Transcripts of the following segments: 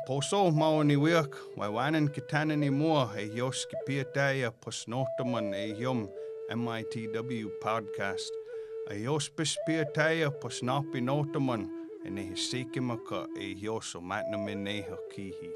poso maoni wiak, waiwanan kitanani mua e yoski piataya posnotaman e yum MITW podcast. A yospis piataya posnapi notaman and e hisikimaka e yoso Menominee Kihi.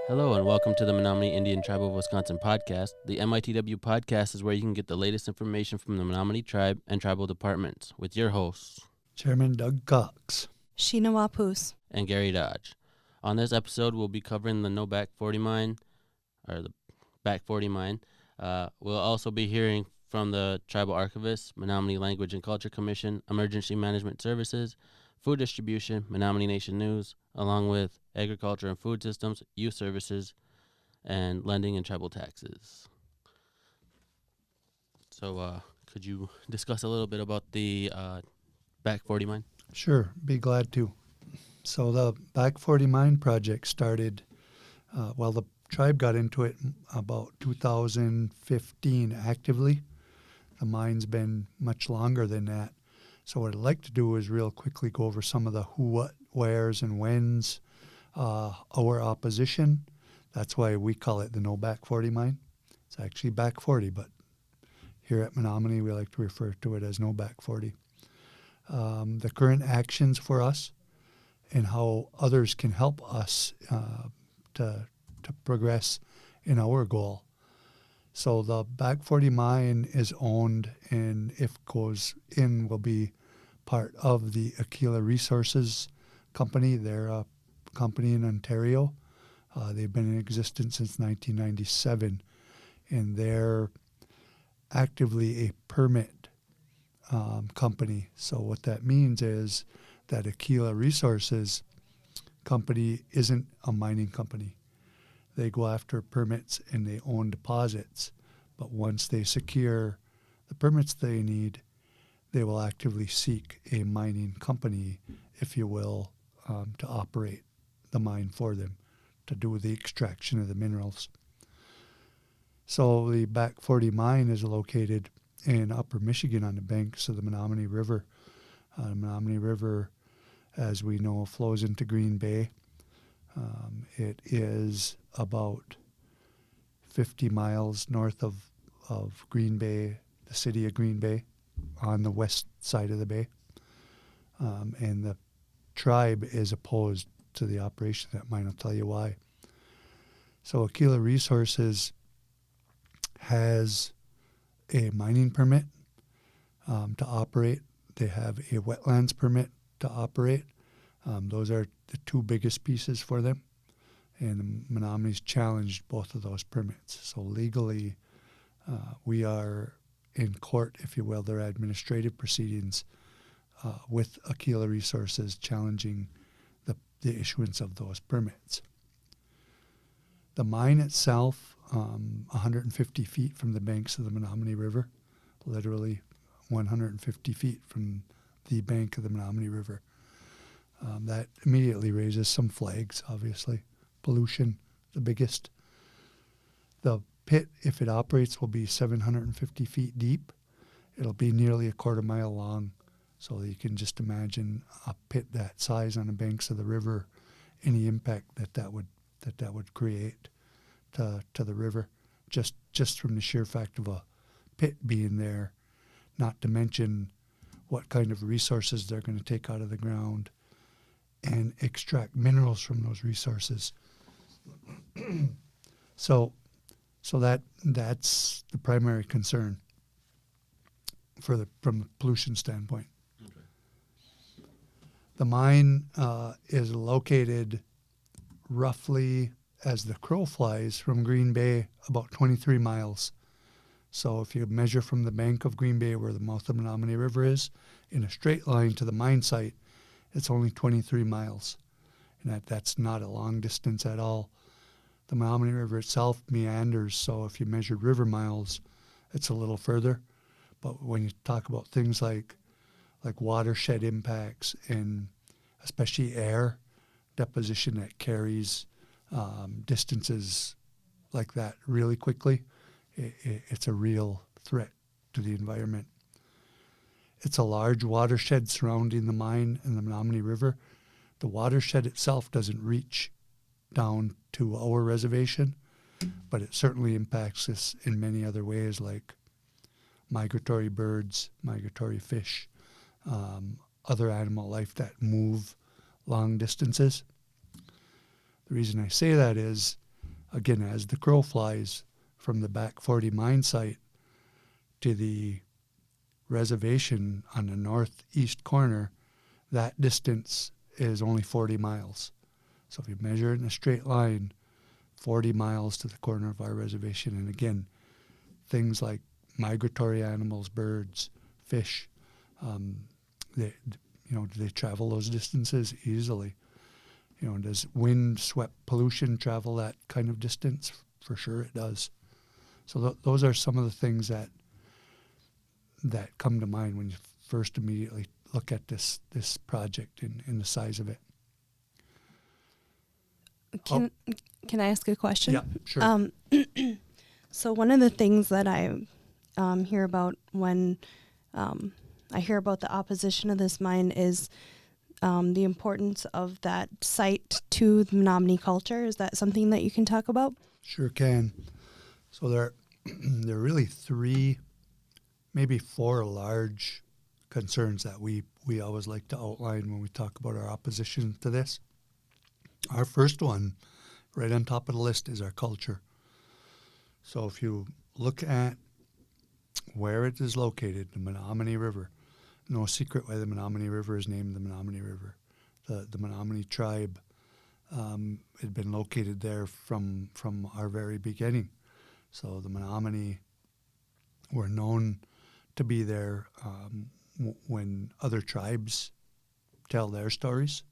Hello and welcome to the Menominee Indian Tribe of Wisconsin podcast. The MITW podcast is where you can get the latest information from the Menominee Tribe and tribal departments with your hosts, Chairman Doug Cox, Sheena Wapus, and Gary Dodge. On this episode, we'll be covering the Back40Mine, or the Back40Mine. We'll also be hearing from the Tribal Archivist, Menominee Language and Culture Commission, Emergency Management Services, Food Distribution, Menominee Nation News, along with Agriculture and Food Systems, Youth Services, and Lending and Tribal Taxes. So, could you discuss a little bit about the Back40Mine? Sure, be glad to. So the Back40Mine project started, the tribe got into it about 2015 actively. The mine's been much longer than that. So what I'd like to do is real quickly go over some of the who, what, wheres, and whens, our opposition. That's why we call it the Back40Mine. It's actually Back 40, but here at Menominee we like to refer to it as Back 40. The current actions for us and how others can help us to progress in our goal. So the Back40Mine is owned, and if goes in, will be part of the Aquila Resources Company. They're a company in Ontario. They've been in existence since 1997, and they're actively a permit company. So what that means is that Aquila Resources Company isn't a mining company. They go after permits and they own deposits, but once they secure the permits they need, they will actively seek a mining company, if you will, to operate the mine for them, to do the extraction of the minerals. So the Back40Mine is located in Upper Michigan on the banks of the Menominee River. The Menominee River, as we know, flows into Green Bay. It is about 50 miles north of Green Bay, the city of Green Bay, on the west side of the bay. And the tribe is opposed to the operation of that mine. I'll tell you why. So Aquila Resources has a mining permit to operate. They have a wetlands permit to operate. Those are the two biggest pieces for them. And Menominee's challenged both of those permits. So legally, we are in court, if you will, their administrative proceedings with Aquila Resources challenging the issuance of those permits. The mine itself, 150 feet from the banks of the Menominee River, literally 150 feet from the bank of the Menominee River. That immediately raises some flags, obviously. Pollution, the biggest. The pit, if it operates, will be 750 feet deep. It'll be nearly a quarter mile long. So you can just imagine a pit that size on the banks of the river, any impact that would create to the river, just from the sheer fact of a pit being there, not to mention what kind of resources they're going to take out of the ground and extract minerals from those resources. So that's the primary concern from the pollution standpoint. Okay. The mine is located roughly, as the crow flies, from Green Bay about 23 miles. So if you measure from the bank of Green Bay, where the mouth of the Menominee River is, in a straight line to the mine site, it's only 23 miles. And that's not a long distance at all. The Menominee River itself meanders, so if you measured river miles, it's a little further. But when you talk about things like watershed impacts and especially air deposition that carries distances like that really quickly, it's a real threat to the environment. It's a large watershed surrounding the mine and the Menominee River. The watershed itself doesn't reach down to our reservation, but it certainly impacts us in many other ways, like migratory birds, migratory fish, other animal life that move long distances. The reason I say that is, again, as the crow flies from the Back40Mine site to the reservation on the northeast corner, that distance is only 40 miles. So if you measure it in a straight line, 40 miles to the corner of our reservation. And again, things like migratory animals, birds, fish, they travel those distances easily. Does wind-swept pollution travel that kind of distance? For sure it does. So those are some of the things that come to mind when you first immediately look at this project and the size of it. Can I ask a question? Yeah, sure. So one of the things that I hear about when I hear about the opposition of this mine is the importance of that site to the Menominee culture. Is that something that you can talk about? Sure can. So there are really three, maybe four large concerns that we always like to outline when we talk about our opposition to this. Our first one, right on top of the list, is our culture. So if you look at where it is located, the Menominee River, no secret why the Menominee River is named the Menominee River. The Menominee Tribe had been located there from our very beginning. So the Menominee were known to be there when other tribes tell their stories.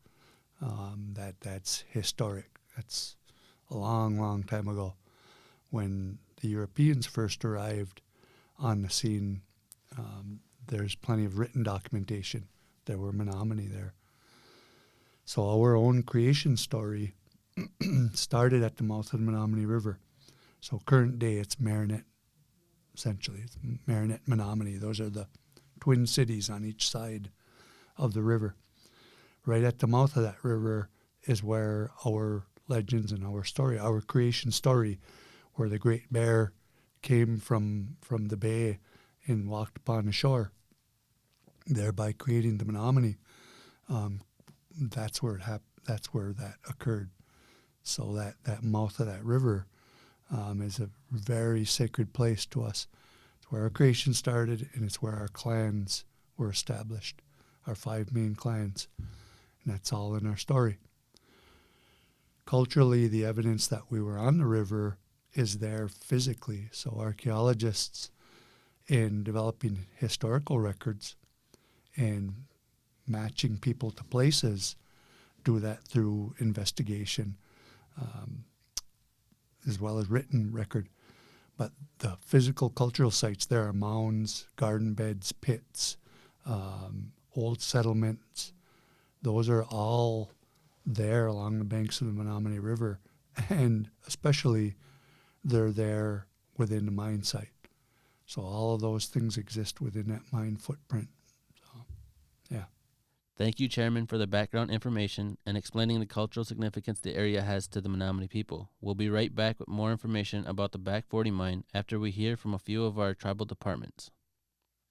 That's historic. That's a long, long time ago. When the Europeans first arrived on the scene, there's plenty of written documentation. There were Menominee there. So our own creation story started at the mouth of the Menominee River. So current day, it's Marinette, essentially. It's Marinette, Menominee. Those are the twin cities on each side of the river. Right at the mouth of that river is where our legends and our story, our creation story, where the Great Bear came from the bay and walked upon the shore, thereby creating the Menominee. That's where that occurred. So that mouth of that river is a very sacred place to us. It's where our creation started, and it's where our clans were established, our 5 main clans. And that's all in our story. Culturally, the evidence that we were on the river is there physically. So archaeologists, in developing historical records and matching people to places, do that through investigation, as well as written record. But the physical cultural sites, there are mounds, garden beds, pits, old settlements. Those are all there along the banks of the Menominee River, and especially they're there within the mine site. So all of those things exist within that mine footprint. So, yeah. Thank you, Chairman, for the background information and explaining the cultural significance the area has to the Menominee people. We'll be right back with more information about the Back40Mine after we hear from a few of our tribal departments.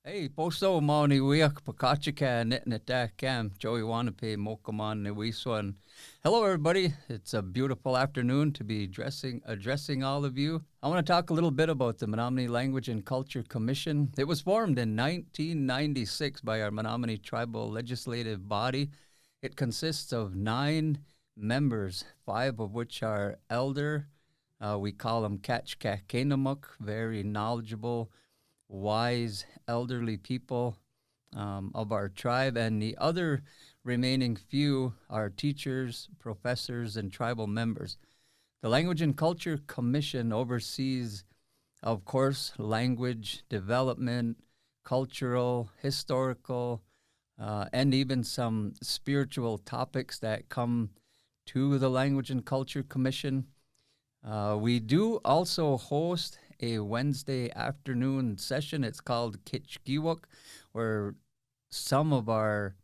Hey, posto mauni wiak pakachika netnetak cam Joey Wanape mokaman newiswan. Hello, everybody. It's a beautiful afternoon to be addressing all of you. I want to talk a little bit about the Menominee Language and Culture Commission. It was formed in 1996 by our Menominee Tribal Legislative Body. It consists of 9 members, 5 of which are elder. We call them Kachkakenamuk, very knowledgeable, wise, elderly people of our tribe, and the other remaining few are teachers, professors, and tribal members. The Language and Culture Commission oversees, of course, language development, cultural, historical, and even some spiritual topics that come to the Language and Culture Commission. We do also host a Wednesday afternoon session. It's called Kitchkiwuk, where some of our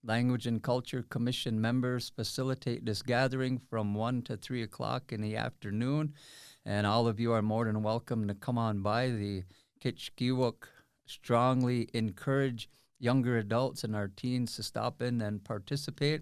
Language and Culture Commission members facilitate this gathering from 1 to 3 o'clock in the afternoon. And all of you are more than welcome to come on by. The Kitchkiwuk strongly encourage younger adults and our teens to stop in and participate.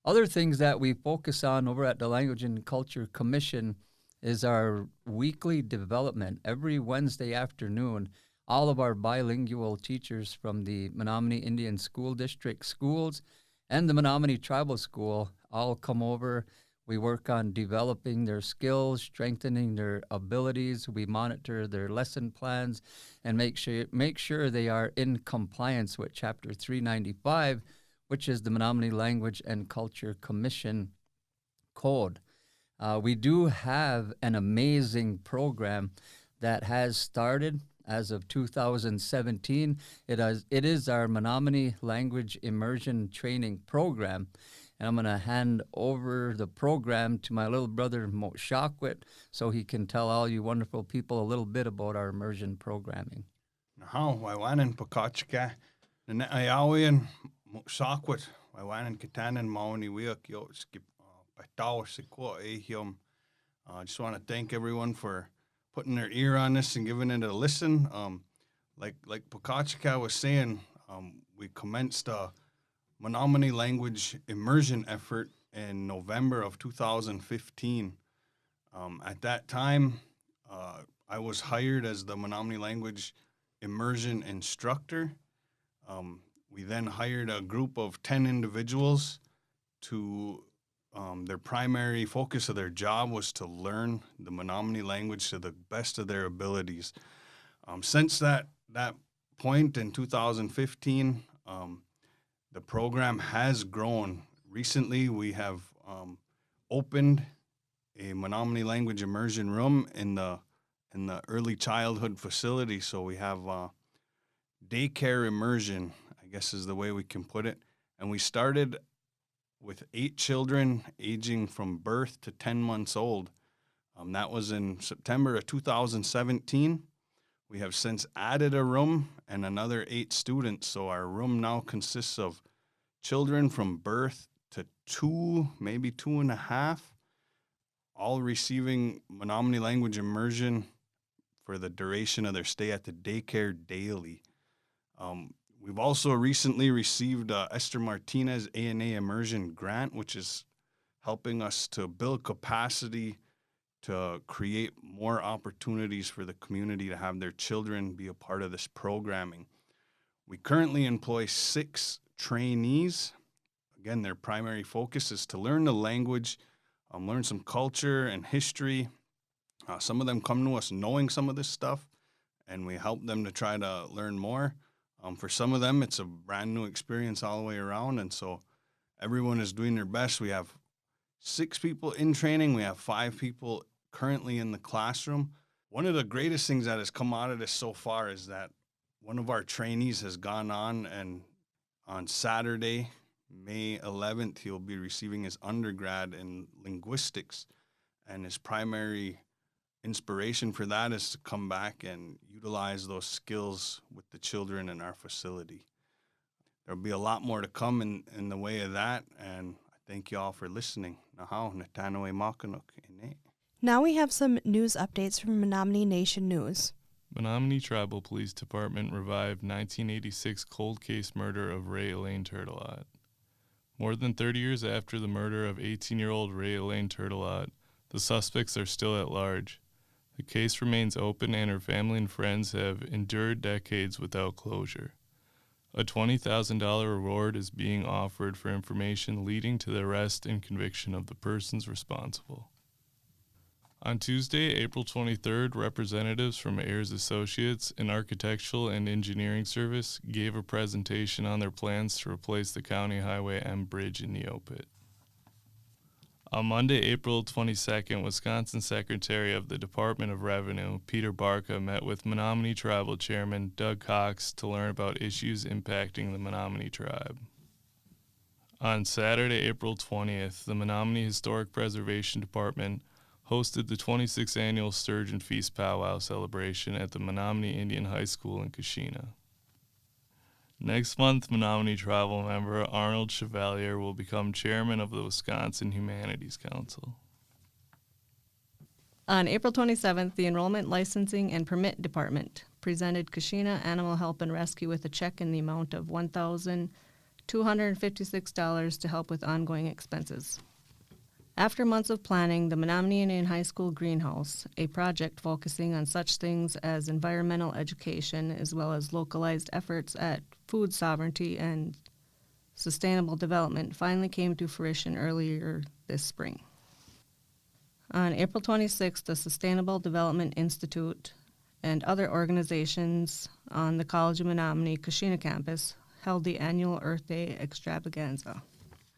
Other things that we focus on over at the Language and Culture Commission is our weekly development. Every Wednesday afternoon, all of our bilingual teachers from the Menominee Indian School District schools and the Menominee Tribal School all come over. We work on developing their skills, strengthening their abilities. We monitor their lesson plans and make sure they are in compliance with Chapter 395, which is the Menominee Language and Culture Commission Code. We do have an amazing program that has started as of 2017. It is our Menominee Language Immersion Training Program. And I'm going to hand over the program to my little brother, Mo Shakwit, so he can tell all you wonderful people a little bit about our immersion programming. Nahaw, Waiwanan Pakachka, Nanayawian, Mo Shakwit, Waiwanan Katanan, Maoni Wiok, Yo Skip, Pataw, Sikwa, Ehium. I just want to thank everyone for putting their ear on this and giving it a listen. Like Pakachka was saying, we commenced a Menominee language immersion effort in November of 2015. At that time, I was hired as the Menominee language immersion instructor. We then hired a group of 10 individuals to, their primary focus of their job was to learn the Menominee language to the best of their abilities. Since that point in 2015, the program has grown. Recently, we have opened a Menominee language immersion room in the early childhood facility. So we have daycare immersion, I guess is the way we can put it. And we started with 8 children aging from birth to 10 months old. That was in September of 2017. We have since added a room and another 8 students, so our room now consists of children from birth to 2, maybe 2.5, all receiving Menominee language immersion for the duration of their stay at the daycare daily. We've also recently received Esther Martinez A&A Immersion Grant, which is helping us to build capacity to create more opportunities for the community to have their children be a part of this programming. We currently employ 6 trainees. Again, their primary focus is to learn the language, learn some culture and history. Some of them come to us knowing some of this stuff, and we help them to try to learn more. For some of them, it's a brand new experience all the way around, and so everyone is doing their best. We have 6 people in training. We have 5 people currently in the classroom. One of the greatest things that has come out of this so far is that one of our trainees has gone on, and on Saturday, May 11th, he'll be receiving his undergrad in linguistics, and his primary inspiration for that is to come back and utilize those skills with the children in our facility. There'll be a lot more to come in the way of that, and I thank you all for listening. Nahaw, Natanoe Makanuk, Ine. Now we have some news updates from Menominee Nation News. Menominee Tribal Police Department revived 1986 cold case murder of Ray Elaine Turtelot. More than 30 years after the murder of 18-year-old Ray Elaine Turtelot, the suspects are still at large. The case remains open, and her family and friends have endured decades without closure. A $20,000 reward is being offered for information leading to the arrest and conviction of the persons responsible. On Tuesday, April 23rd, representatives from Ayers Associates, an architectural and engineering service, gave a presentation on their plans to replace the County Highway M bridge in Neopit. On Monday, April 22nd, Wisconsin Secretary of the Department of Revenue, Peter Barca, met with Menominee Tribal Chairman Doug Cox to learn about issues impacting the Menominee Tribe. On Saturday, April 20th, the Menominee Historic Preservation Department hosted the 26th annual Sturgeon Feast Powwow celebration at the Menominee Indian High School in Kashina. Next month, Menominee Tribal member Arnold Chevalier will become chairman of the Wisconsin Humanities Council. On April 27th, the Enrollment, Licensing, and Permit Department presented Kashina Animal Help and Rescue with a check in the amount of $1,256 to help with ongoing expenses. After months of planning, the Menominee Indian High School Greenhouse, a project focusing on such things as environmental education as well as localized efforts at food sovereignty and sustainable development, finally came to fruition earlier this spring. On April 26th, the Sustainable Development Institute and other organizations on the College of Menominee Kashina campus held the annual Earth Day extravaganza.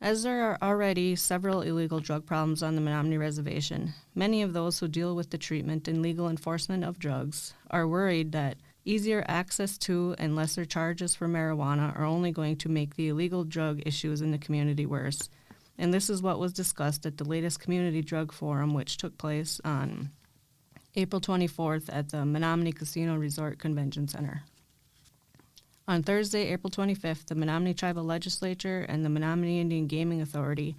As there are already several illegal drug problems on the Menominee Reservation, many of those who deal with the treatment and legal enforcement of drugs are worried that easier access to and lesser charges for marijuana are only going to make the illegal drug issues in the community worse. And this is what was discussed at the latest Community Drug Forum, which took place on April 24th at the Menominee Casino Resort Convention Center. On Thursday, April 25th, the Menominee Tribal Legislature and the Menominee Indian Gaming Authority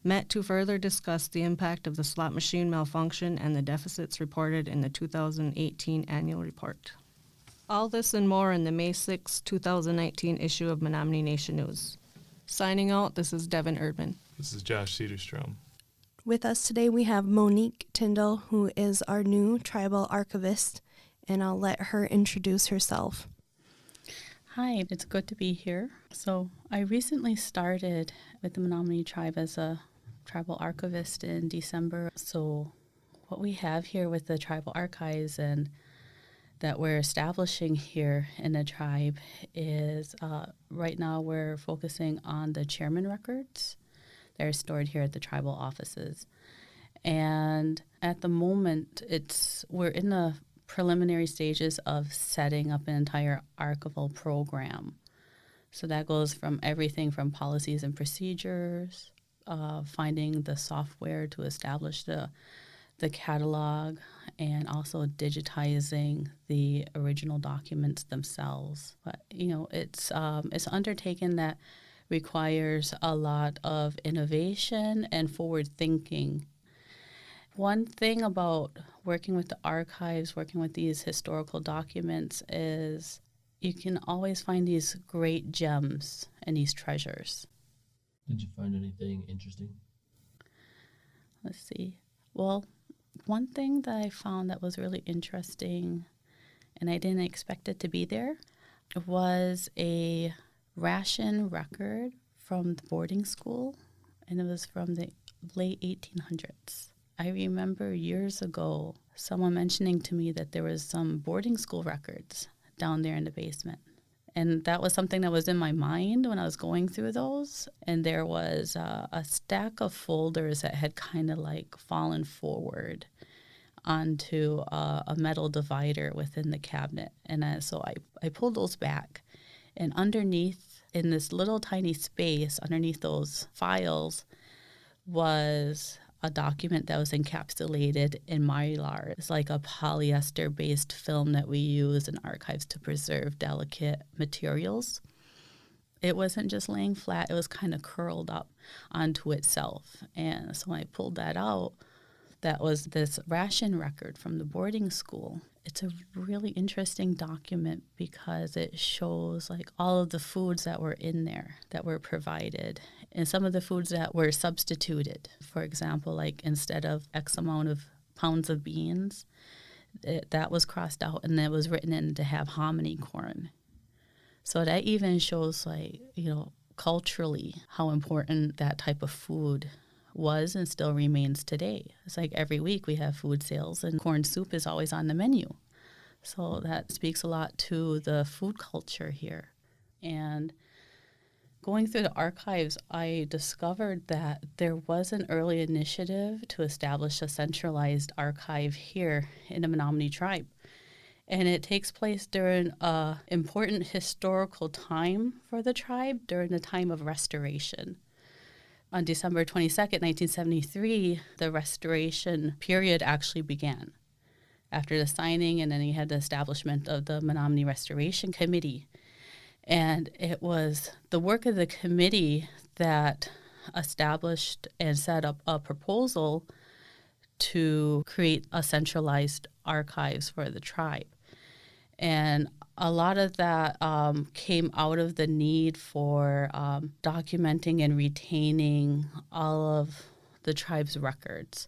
met to further discuss the impact of the slot machine malfunction and the deficits reported in the 2018 annual report. All this and more in the May 6, 2019 issue of Menominee Nation News. Signing out, this is Devin Erdman. This is Josh Cedarstrom. With us today we have Monique Tyndall, who is our new tribal archivist, and I'll let her introduce herself. Hi, it's good to be here. So I recently started with the Menominee Tribe as a tribal archivist in December. So what we have here with the tribal archives and that we're establishing here in the tribe is right now we're focusing on the chairman records. They're stored here at the tribal offices. And at the moment, we're in the preliminary stages of setting up an entire archival program. So that goes from everything from policies and procedures, finding the software to establish the catalog, and also digitizing the original documents themselves. But it's an undertaking that requires a lot of innovation and forward thinking. One thing about working with the archives, working with these historical documents, is you can always find these great gems and these treasures. Did you find anything interesting? Let's see. Well, one thing that I found that was really interesting, and I didn't expect it to be there, was a ration record from the boarding school, and it was from the late 1800s. I remember years ago someone mentioning to me that there was some boarding school records down there in the basement. And that was something that was in my mind when I was going through those. And there was a stack of folders that had kind of like fallen forward onto a metal divider within the cabinet. And so I pulled those back. And underneath, in this little tiny space, underneath those files, was a document that was encapsulated in mylar. It's like a polyester-based film that we use in archives to preserve delicate materials. It wasn't just laying flat, it was kind of curled up onto itself. And so when I pulled that out, that was this ration record from the boarding school. It's a really interesting document because it shows like all of the foods that were in there that were provided and some of the foods that were substituted. For example, like instead of X amount of pounds of beans, that was crossed out and it was written in to have hominy corn. So that even shows like, culturally how important that type of food was and still remains today. It's like every week we have food sales and corn soup is always on the menu. So that speaks a lot to the food culture here. And going through the archives, I discovered that there was an early initiative to establish a centralized archive here in the Menominee Tribe. And it takes place during an important historical time for the tribe, during the time of restoration. On December 22nd, 1973, the restoration period actually began. After the signing, and then you had the establishment of the Menominee Restoration Committee. And it was the work of the committee that established and set up a proposal to create a centralized archives for the tribe. And a lot of that came out of the need for documenting and retaining all of the tribe's records.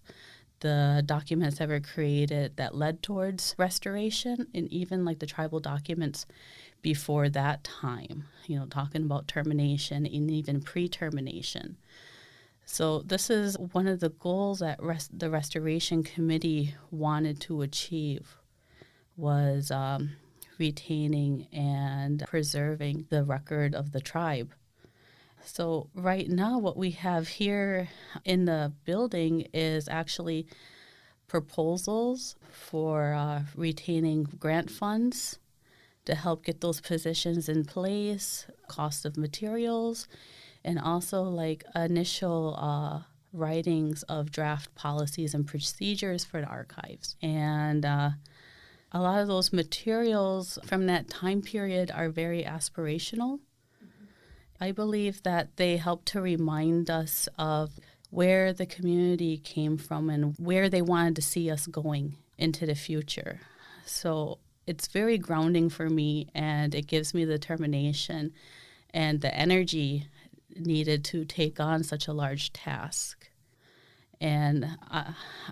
The documents that were created that led towards restoration, and even like the tribal documents before that time, talking about termination and even pre-termination. So this is one of the goals that the Restoration Committee wanted to achieve, was retaining and preserving the record of the tribe. So right now what we have here in the building is actually proposals for retaining grant funds to help get those positions in place, cost of materials, and also like initial writings of draft policies and procedures for the archives. And a lot of those materials from that time period are very aspirational. I believe that they help to remind us of where the community came from and where they wanted to see us going into the future. So it's very grounding for me, and it gives me the determination and the energy needed to take on such a large task. And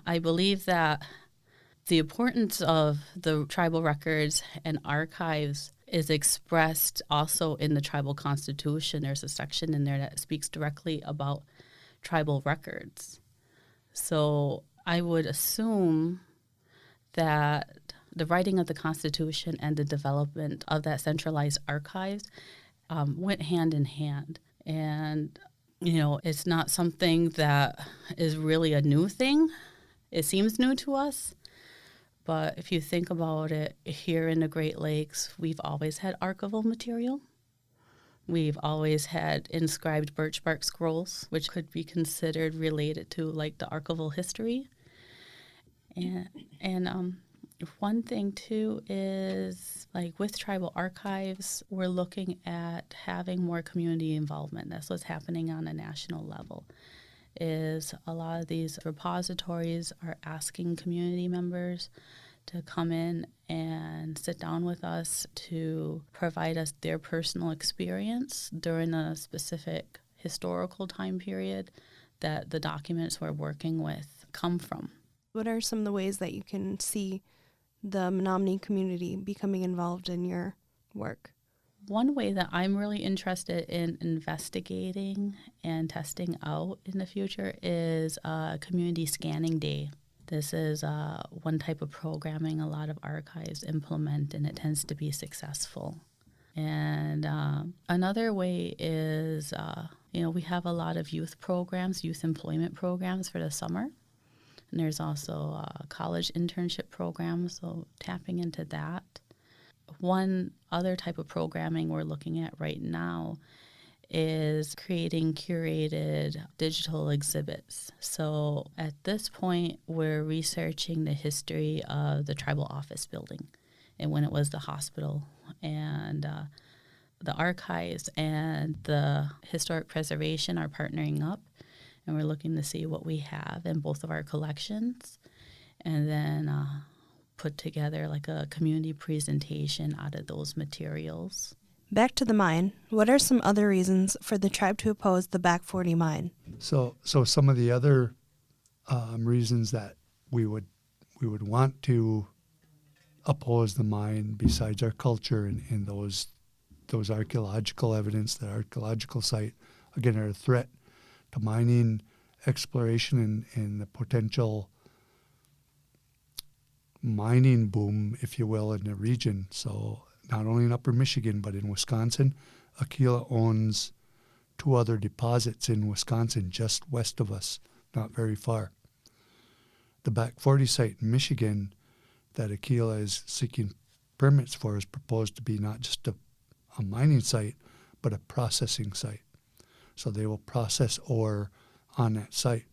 I believe that the importance of the tribal records and archives is expressed also in the tribal constitution. There's a section in there that speaks directly about tribal records. So I would assume that the writing of the constitution and the development of that centralized archives went hand in hand. And, it's not something that is really a new thing. It seems new to us. But if you think about it, here in the Great Lakes, we've always had archival material. We've always had inscribed birch bark scrolls, which could be considered related to like the archival history. And one thing too is like with tribal archives, we're looking at having more community involvement. That's what's happening on a national level. Is a lot of these repositories are asking community members to come in and sit down with us to provide us their personal experience during a specific historical time period that the documents we're working with come from. What are some of the ways that you can see the Menominee community becoming involved in your work? One way that I'm really interested in investigating and testing out in the future is a community scanning day. This is one type of programming a lot of archives implement, and it tends to be successful. And another way is, we have a lot of youth programs, youth employment programs for the summer. And there's also college internship programs, so tapping into that. One other type of programming we're looking at right now is creating curated digital exhibits. So at this point, we're researching the history of the tribal office building and when it was the hospital. And the archives and the historic preservation are partnering up, and we're looking to see what we have in both of our collections, and then put together like a community presentation out of those materials. Back to the mine, what are some other reasons for the tribe to oppose the Back40Mine? So some of the other reasons that we would want to oppose the mine, besides our culture and those archaeological evidence, that archaeological site, again, are a threat to mining, exploration, and the potential mining boom, if you will, in the region. So not only in Upper Michigan, but in Wisconsin, Aquila owns 2 other deposits in Wisconsin just west of us, not very far. The Back40 site in Michigan that Aquila is seeking permits for is proposed to be not just a mining site, but a processing site. So they will process ore on that site.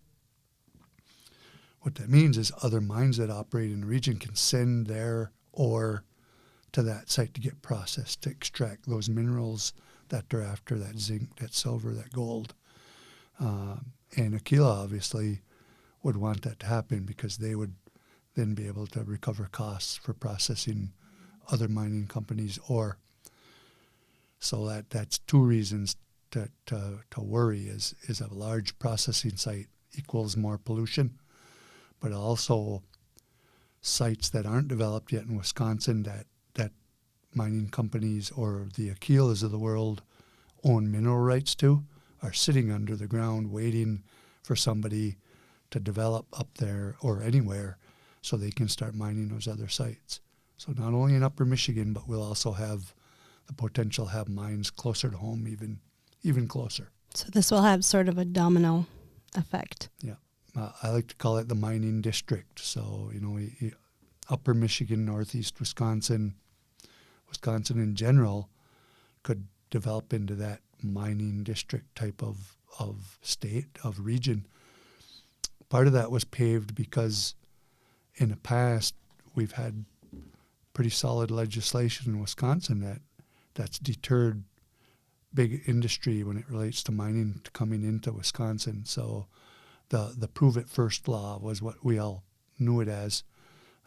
What that means is other mines that operate in the region can send their ore to that site to get processed, to extract those minerals that they're after, that zinc, that silver, that gold. And Aquila obviously would want that to happen because they would then be able to recover costs for processing other mining companies' ore. So that's two reasons to worry is a large processing site equals more pollution, but also sites that aren't developed yet in Wisconsin that mining companies or the Aquilas of the world own mineral rights to are sitting under the ground waiting for somebody to develop up there or anywhere so they can start mining those other sites. So not only in Upper Michigan, but we'll also have the potential to have mines closer to home, even closer. So this will have sort of a domino effect. Yeah. I like to call it the mining district. So, Upper Michigan, Northeast Wisconsin in general could develop into that mining district type of state, of region. Part of that was paved because in the past we've had pretty solid legislation in Wisconsin that's deterred big industry when it relates to mining coming into Wisconsin. So the Prove It First law was what we all knew it as.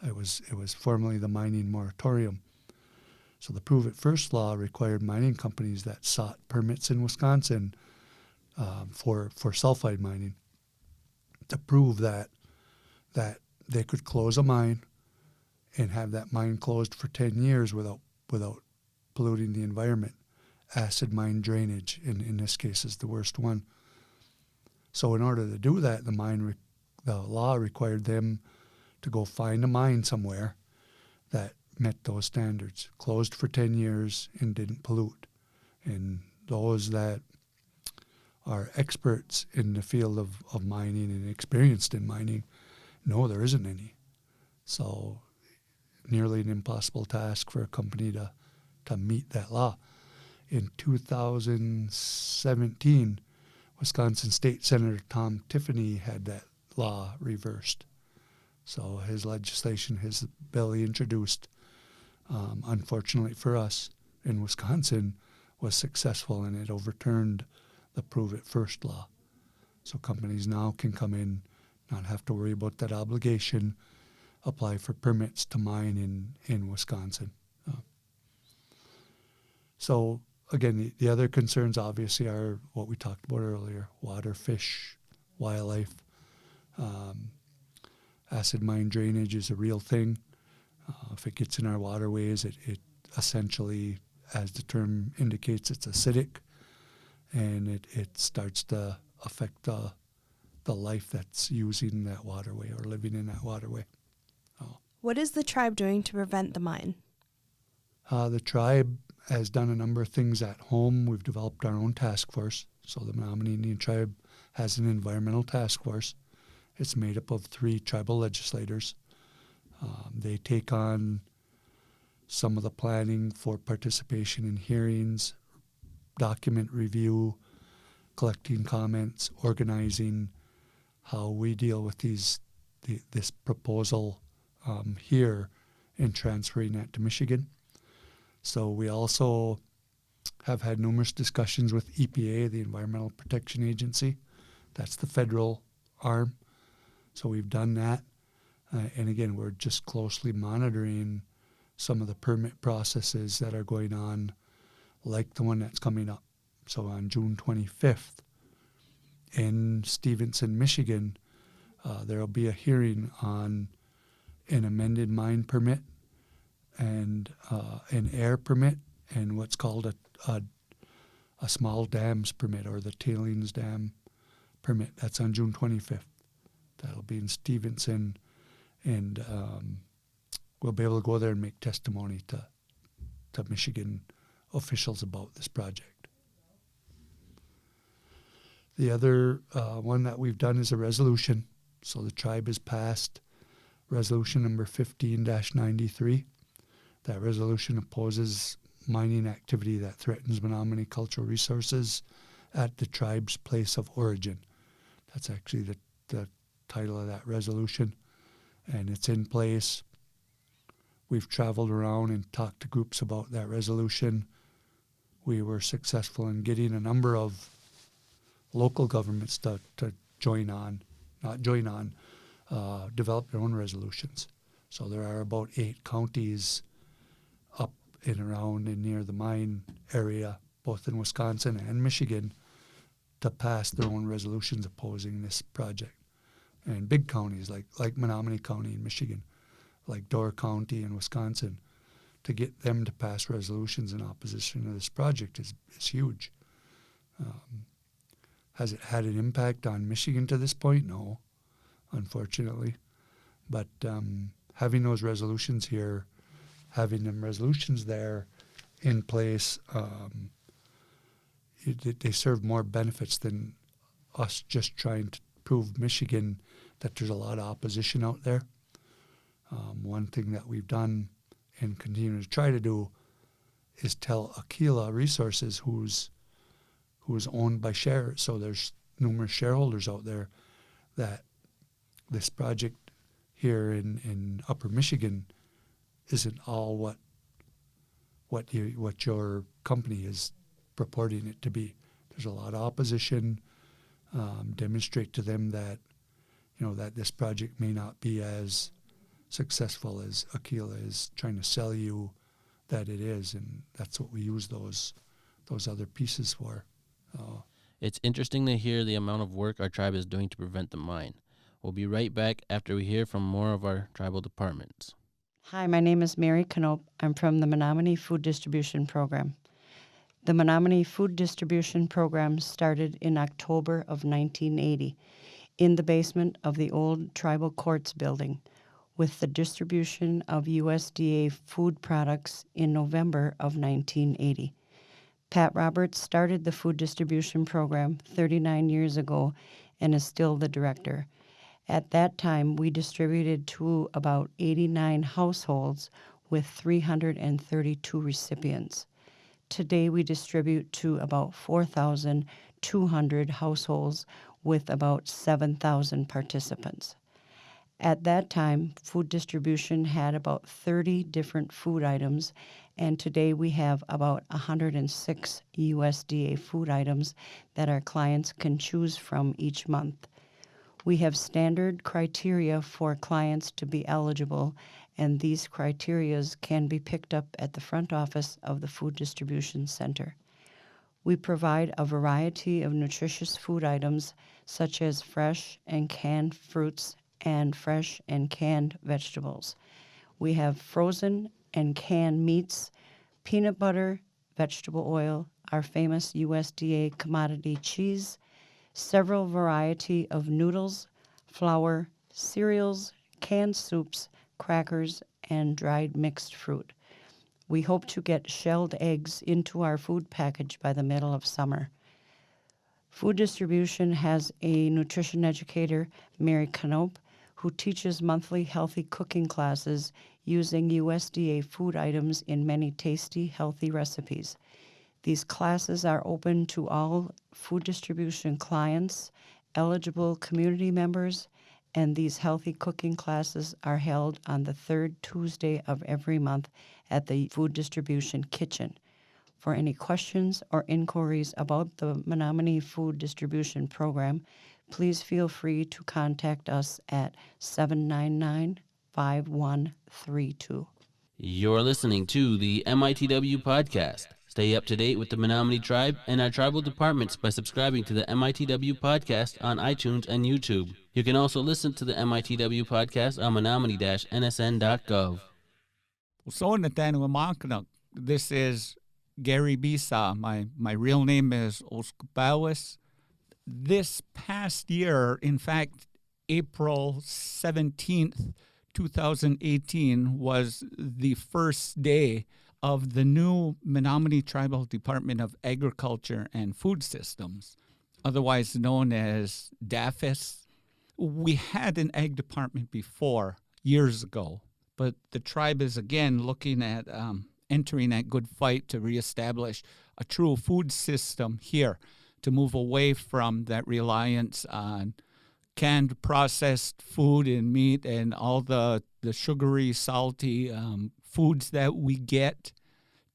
It was formerly the mining moratorium. So the Prove It First law required mining companies that sought permits in Wisconsin for sulfide mining to prove that they could close a mine and have that mine closed for 10 years without polluting the environment. Acid mine drainage, in this case, is the worst one. So in order to do that, the law required them to go find a mine somewhere that met those standards, closed for 10 years and didn't pollute. And those that are experts in the field of mining and experienced in mining know there isn't any. So nearly an impossible task for a company to meet that law. In 2017, Wisconsin State Senator Tom Tiffany had that law reversed. So his legislation, his bill he introduced, unfortunately for us in Wisconsin, was successful, and it overturned the Prove It First law. So companies now can come in, not have to worry about that obligation, apply for permits to mine in Wisconsin. So again, the other concerns obviously are what we talked about earlier: water, fish, wildlife. Acid mine drainage is a real thing. If it gets in our waterways, it essentially, as the term indicates, it's acidic, and it starts to affect the life that's using that waterway or living in that waterway. What is the tribe doing to prevent the mine? The tribe has done a number of things at home. We've developed our own task force. So the Menominee Tribe has an environmental task force. It's made up of 3 tribal legislators. They take on some of the planning for participation in hearings, document review, collecting comments, organizing how we deal with this proposal here and transferring that to Michigan. So we also have had numerous discussions with EPA, the Environmental Protection Agency. That's the federal arm. So we've done that. And again, we're just closely monitoring some of the permit processes that are going on, like the one that's coming up. So on June 25th in Stevenson, Michigan, there will be a hearing on an amended mine permit and an air permit and what's called a small dams permit, or the tailings dam permit. That's on June 25th. That'll be in Stevenson, and we'll be able to go there and make testimony to Michigan officials about this project. The other one that we've done is a resolution. So the tribe has passed resolution number 15-93. That resolution opposes mining activity that threatens Menominee cultural resources at the tribe's place of origin. That's actually the title of that resolution, and it's in place. We've traveled around and talked to groups about that resolution. We were successful in getting a number of local governments to develop their own resolutions. So there are about 8 counties up and around and near the mine area, both in Wisconsin and Michigan, to pass their own resolutions opposing this project. And big counties like Menominee County in Michigan, like Door County in Wisconsin, to get them to pass resolutions in opposition to this project is huge. Has it had an impact on Michigan to this point? No, unfortunately. But having those resolutions here, having them resolutions there in place, they serve more benefits than us just trying to prove Michigan that there's a lot of opposition out there. One thing that we've done and continue to try to do is tell Aquila Resources, who's owned by shares, so there's numerous shareholders out there, that this project here in Upper Michigan isn't all what your company is purporting it to be. There's a lot of opposition. Demonstrate to them that that this project may not be as successful as Aquila is trying to sell you that it is, and that's what we use those other pieces for. It's interesting to hear the amount of work our tribe is doing to prevent the mine. We'll be right back after we hear from more of our tribal departments. Hi, my name is Mary Knope. I'm from the Menominee Food Distribution Program. The Menominee Food Distribution Program started in October of 1980 in the basement of the old Tribal Courts building, with the distribution of USDA food products in November of 1980. Pat Roberts started the food distribution program 39 years ago and is still the director. At that time, we distributed to about 89 households with 332 recipients. Today, we distribute to about 4,200 households with about 7,000 participants. At that time, food distribution had about 30 different food items, and today we have about 106 USDA food items that our clients can choose from each month. We have standard criteria for clients to be eligible, and these criteria can be picked up at the front office of the Food Distribution Center. We provide a variety of nutritious food items such as fresh and canned fruits and fresh and canned vegetables. We have frozen and canned meats, peanut butter, vegetable oil, our famous USDA commodity cheese, several variety of noodles, flour, cereals, canned soups, crackers, and dried mixed fruit. We hope to get shelled eggs into our food package by the middle of summer. Food distribution has a nutrition educator, Mary Knope, who teaches monthly healthy cooking classes using USDA food items in many tasty, healthy recipes. These classes are open to all food distribution clients, eligible community members, and these healthy cooking classes are held on the third Tuesday of every month at the Food Distribution Kitchen. For any questions or inquiries about the Menominee Food Distribution Program, please feel free to contact us at 799-5132. You're listening to the MITW podcast. Stay up to date with the Menominee Tribe and our tribal departments by subscribing to the MITW podcast on iTunes and YouTube. You can also listen to the MITW podcast on menominee-nsn.gov. So this is Gary Bisa. My real name is Oskubawis. This past year, in fact, April 17th, 2018, was the first day of the new Menominee Tribal Department of Agriculture and Food Systems, otherwise known as DAFIS. We had an ag department before, years ago, but the tribe is again looking at entering that good fight to reestablish a true food system here. to move away from that reliance on canned processed food and meat and all the sugary, salty foods that we get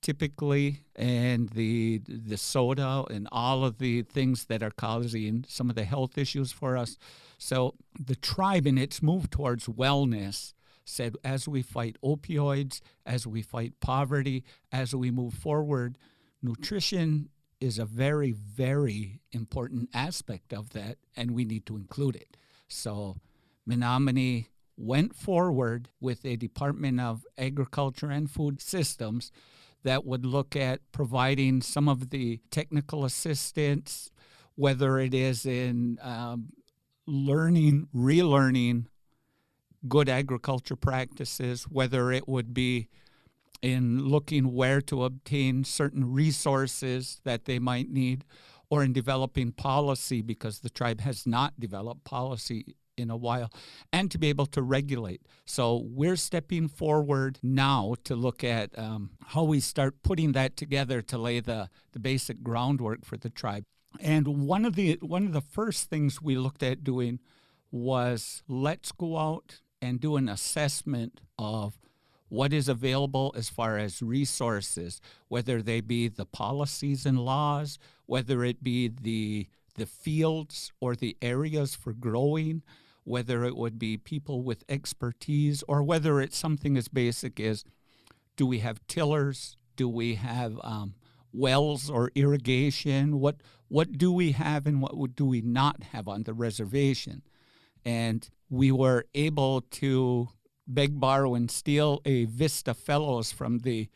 typically, and the soda and all of the things that are causing some of the health issues for us. So the tribe, in its move towards wellness, said as we fight opioids, as we fight poverty, as we move forward, nutrition is a very, very important aspect of that, and we need to include it. So Menominee went forward with a Department of Agriculture and Food Systems that would look at providing some of the technical assistance, whether it is in relearning good agriculture practices, whether it would be in looking where to obtain certain resources that they might need, or in developing policy, because the tribe has not developed policy in a while, and to be able to regulate. So we're stepping forward now to look at how we start putting that together to lay the basic groundwork for the tribe. And one of the first things we looked at doing was let's go out and do an assessment of what is available as far as resources, whether they be the policies and laws, whether it be the fields or the areas for growing, whether it would be people with expertise, or whether it's something as basic as, do we have tillers? Do we have wells or irrigation? What do we have and what do we not have on the reservation? And we were able to beg, borrow, and steal a Vista Fellows from the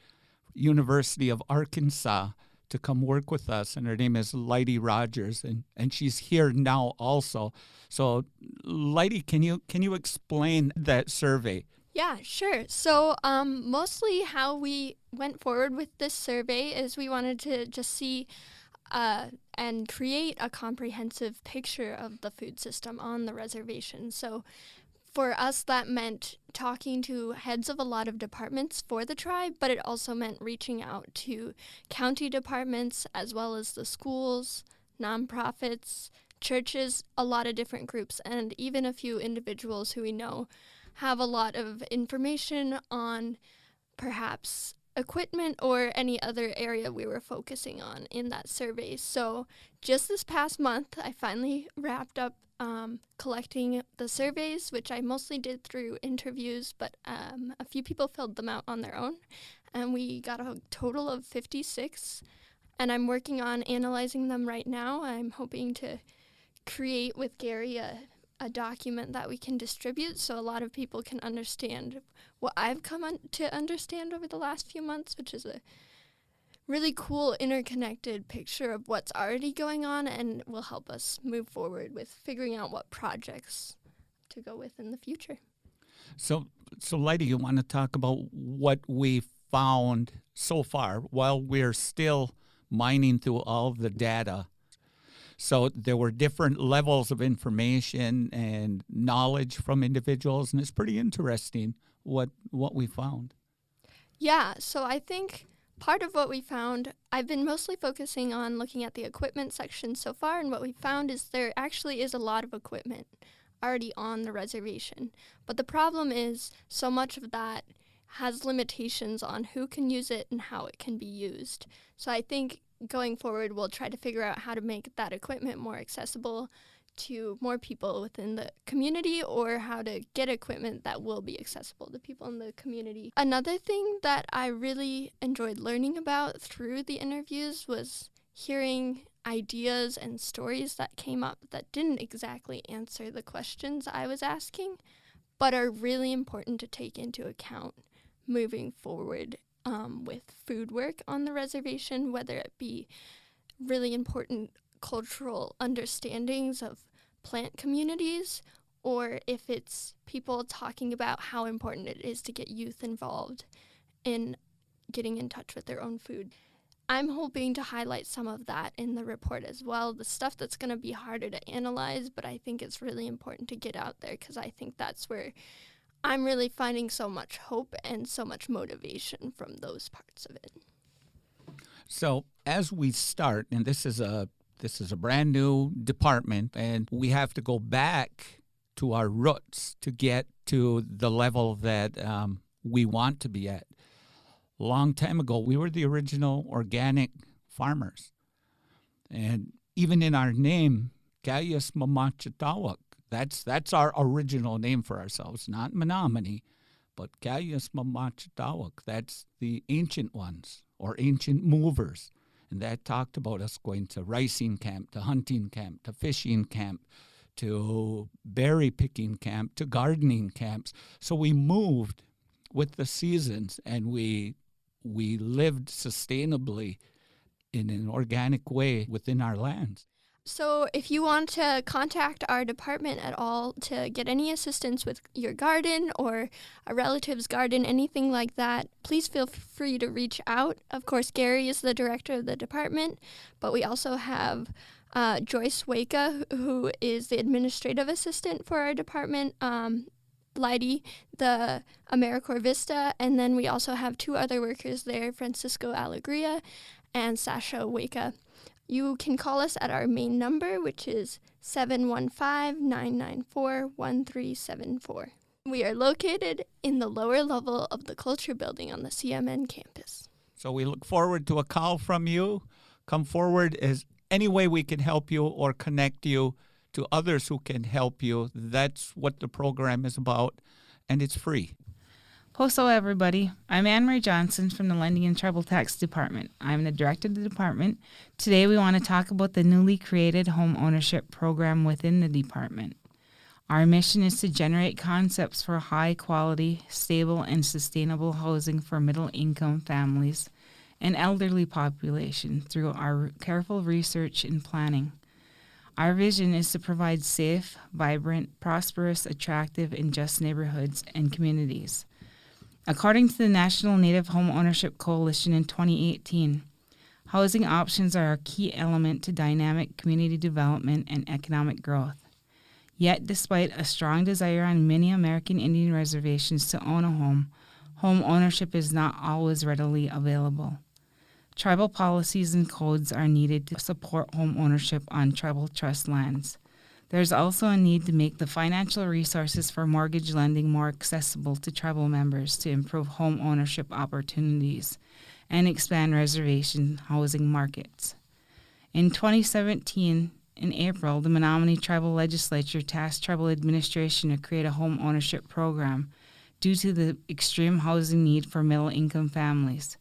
University of Arkansas to come work with us, and her name is Leidy Rogers, and she's here now also. So, Leidy, can you explain that survey? Yeah, sure. So mostly how we went forward with this survey is we wanted to just see and create a comprehensive picture of the food system on the reservation. So for us, that meant talking to heads of a lot of departments for the tribe, but it also meant reaching out to county departments as well as the schools, nonprofits, churches, a lot of different groups, and even a few individuals who we know have a lot of information on perhaps equipment or any other area we were focusing on in that survey. So just this past month, I finally wrapped up collecting the surveys, which I mostly did through interviews, but a few people filled them out on their own, and we got a total of 56, and I'm working on analyzing them right now. I'm hoping to create with Gary a document that we can distribute so a lot of people can understand what I've come to understand over the last few months, which is a really cool interconnected picture of what's already going on and will help us move forward with figuring out what projects to go with in the future. So Leidy, you want to talk about what we found so far while we're still mining through all the data? So there were different levels of information and knowledge from individuals, and it's pretty interesting what we found. Yeah, so I think part of what we found, I've been mostly focusing on looking at the equipment section so far, and what we found is there actually is a lot of equipment already on the reservation. But the problem is so much of that has limitations on who can use it and how it can be used. So I think going forward, we'll try to figure out how to make that equipment more accessible to more people within the community, or how to get equipment that will be accessible to people in the community. Another thing that I really enjoyed learning about through the interviews was hearing ideas and stories that came up that didn't exactly answer the questions I was asking, but are really important to take into account moving forward with food work on the reservation, whether it be really important cultural understandings of plant communities, or if it's people talking about how important it is to get youth involved in getting in touch with their own food. I'm hoping to highlight some of that in the report as well, the stuff that's going to be harder to analyze, but I think it's really important to get out there because I think that's where I'm really finding so much hope and so much motivation from those parts of it. So as we start, and this is a This is a brand new department, and we have to go back to our roots to get to the level that we want to be at. A long time ago, we were the original organic farmers. And even in our name, Gayus Mamachitawak, that's our original name for ourselves, not Menominee, but Gayus Mamachitawak. That's the ancient ones or ancient movers. And that talked about us going to ricing camp, to hunting camp, to fishing camp, to berry picking camp, to gardening camps. So we moved with the seasons, and we lived sustainably in an organic way within our lands. So if you want to contact our department at all to get any assistance with your garden or a relative's garden, anything like that, please feel free to reach out. Of course, Gary is the director of the department, but we also have Joyce Waka, who is the administrative assistant for our department, Leidy, the AmeriCorps Vista, and then we also have two other workers there, Francisco Alegria and Sasha Waka. You can call us at our main number, which is 715-994-1374. We are located in the lower level of the Culture Building on the CMN campus. So we look forward to a call from you. Come forward as any way we can help you or connect you to others who can help you. That's what the program is about, and it's free. Poso, everybody. I'm Anne-Marie Johnson from the Lending and Tribal Tax Department. I'm the director of the department. Today we want to talk about the newly created home ownership program within the department. Our mission is to generate concepts for high-quality, stable, and sustainable housing for middle-income families and elderly population through our careful research and planning. Our vision is to provide safe, vibrant, prosperous, attractive, and just neighborhoods and communities. According to the National Native Home Ownership Coalition in 2018, housing options are a key element to dynamic community development and economic growth. Yet, despite a strong desire on many American Indian reservations to own a home ownership is not always readily available. Tribal policies and codes are needed to support home ownership on tribal trust lands. There's also a need to make the financial resources for mortgage lending more accessible to tribal members to improve home ownership opportunities and expand reservation housing markets. In 2017, in April, the Menominee Tribal Legislature tasked tribal administration to create a home ownership program due to the extreme housing need for middle-income families.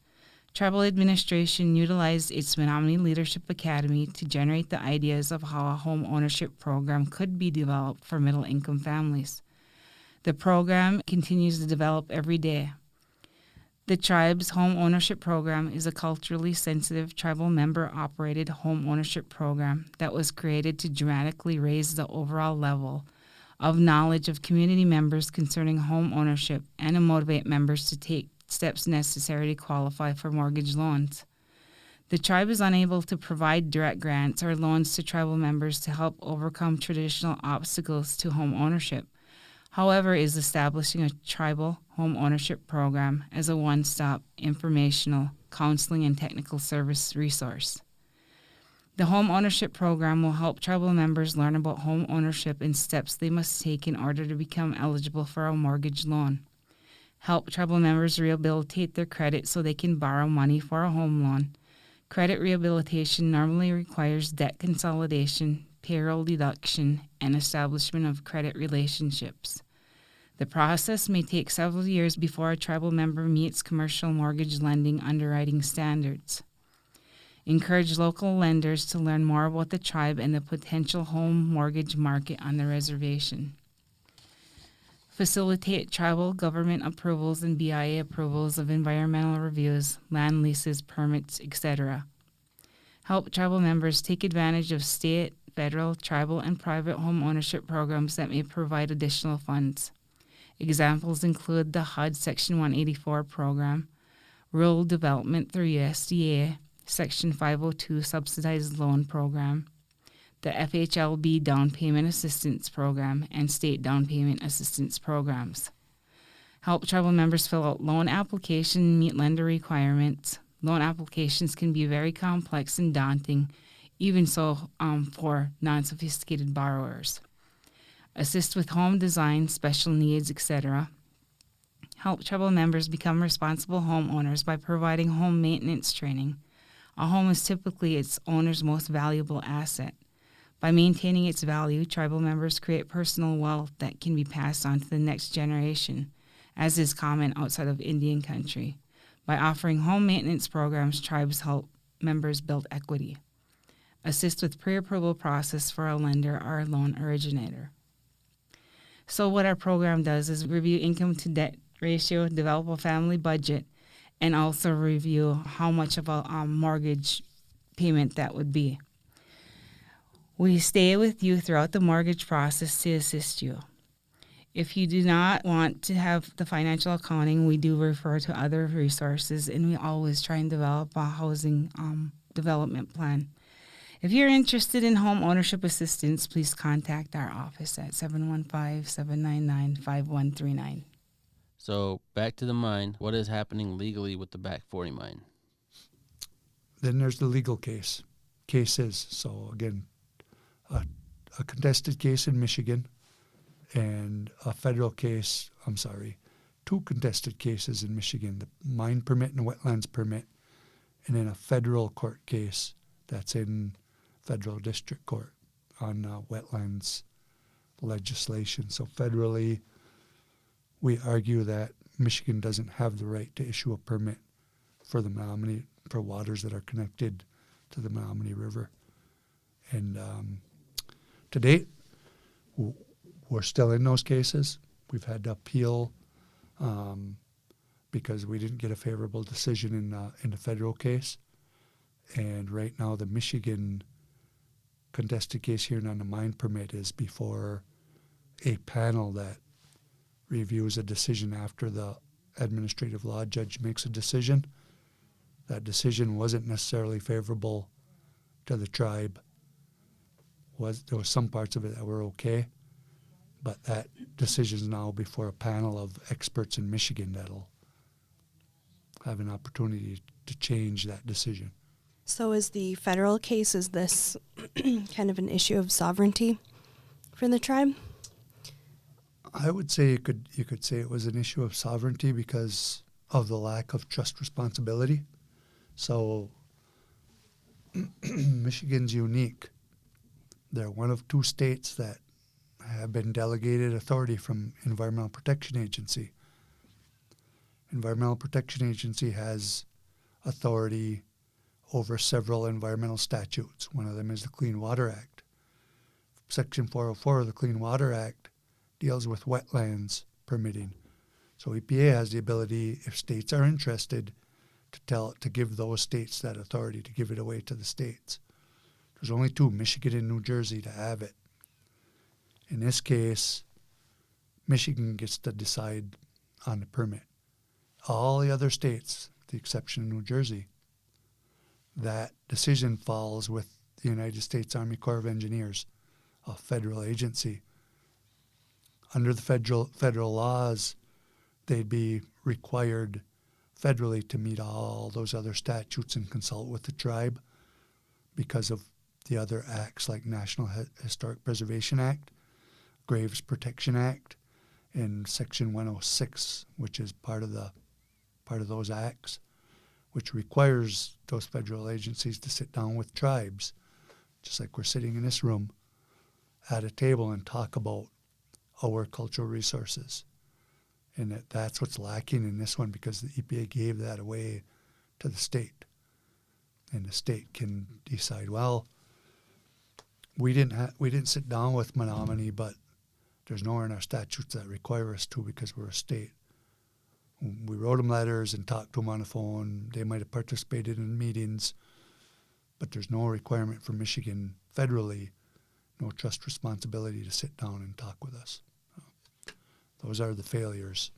Tribal administration utilized its Menominee Leadership Academy to generate the ideas of how a home ownership program could be developed for middle-income families. The program continues to develop every day. The Tribe's home ownership program is a culturally sensitive tribal member-operated home ownership program that was created to dramatically raise the overall level of knowledge of community members concerning home ownership and to motivate members to take steps necessary to qualify for mortgage loans. The tribe is unable to provide direct grants or loans to tribal members to help overcome traditional obstacles to home ownership. However, is establishing a tribal home ownership program as a one-stop informational, counseling, and technical service resource. The home ownership program will help tribal members learn about home ownership and steps they must take in order to become eligible for a mortgage loan. Help tribal members rehabilitate their credit so they can borrow money for a home loan. Credit rehabilitation normally requires debt consolidation, payroll deduction, and establishment of credit relationships. The process may take several years before a tribal member meets commercial mortgage lending underwriting standards. Encourage local lenders to learn more about the tribe and the potential home mortgage market on the reservation. Facilitate tribal government approvals and BIA approvals of environmental reviews, land leases, permits, etc. Help tribal members take advantage of state, federal, tribal, and private home ownership programs that may provide additional funds. Examples include the HUD Section 184 program, Rural Development through USDA, Section 502 Subsidized Loan Program, the FHLB Down Payment Assistance Program, and State Down Payment Assistance Programs. Help tribal members fill out loan applications, meet lender requirements. Loan applications can be very complex and daunting even so for non-sophisticated borrowers. Assist with home design, special needs, etc. Help tribal members become responsible homeowners by providing home maintenance training. A home is typically its owner's most valuable asset. By maintaining its value, tribal members create personal wealth that can be passed on to the next generation, as is common outside of Indian country. By offering home maintenance programs, tribes help members build equity. Assist with pre-approval process for a lender or a loan originator. So what our program does is review income to debt ratio, develop a family budget, and also review how much of a mortgage payment that would be. We stay with you throughout the mortgage process to assist you. If you do not want to have the financial accounting, we do refer to other resources, and we always try and develop a housing development plan. If you're interested in home ownership assistance, please contact our office at 715-799-5139. So back to the mine. What is happening legally with the Back40Mine? Then there's the legal cases. So again, a contested case in Michigan and a federal case, two contested cases in Michigan, the mine permit and the wetlands permit, and then a federal court case that's in federal district court on wetlands legislation. So federally, we argue that Michigan doesn't have the right to issue a permit for the Menominee, for waters that are connected to the Menominee River. And to date, we're still in those cases. We've had to appeal because we didn't get a favorable decision in the federal case. And right now, the Michigan contested case here on the mine permit is before a panel that reviews a decision after the administrative law judge makes a decision. That decision wasn't necessarily favorable to the tribe. There was some parts of it that were okay, but that decision is now before a panel of experts in Michigan that'll have an opportunity to change that decision. So is the federal case, is this kind of an issue of sovereignty for the tribe? I would say you could say it was an issue of sovereignty because of the lack of trust responsibility. So Michigan's unique. They're one of two states that have been delegated authority from Environmental Protection Agency. Environmental Protection Agency has authority over several environmental statutes. One of them is the Clean Water Act. Section 404 of the Clean Water Act deals with wetlands permitting. So EPA has the ability, if states are interested, to give those states that authority, to give it away to the states. There's only two, Michigan and New Jersey, to have it. In this case, Michigan gets to decide on the permit. All the other states, with the exception of New Jersey, that decision falls with the United States Army Corps of Engineers, a federal agency. Under the federal laws, they'd be required federally to meet all those other statutes and consult with the tribe because of the other acts like National Historic Preservation Act, Graves Protection Act, and Section 106, which is part of those acts, which requires those federal agencies to sit down with tribes, just like we're sitting in this room, at a table and talk about our cultural resources. And that's what's lacking in this one because the EPA gave that away to the state. And the state can decide, well, we didn't sit down with Menominee, but there's nowhere in our statutes that require us to because we're a state. We wrote them letters and talked to them on the phone. They might have participated in meetings, but there's no requirement for Michigan federally, no trust responsibility to sit down and talk with us. Those are the failures,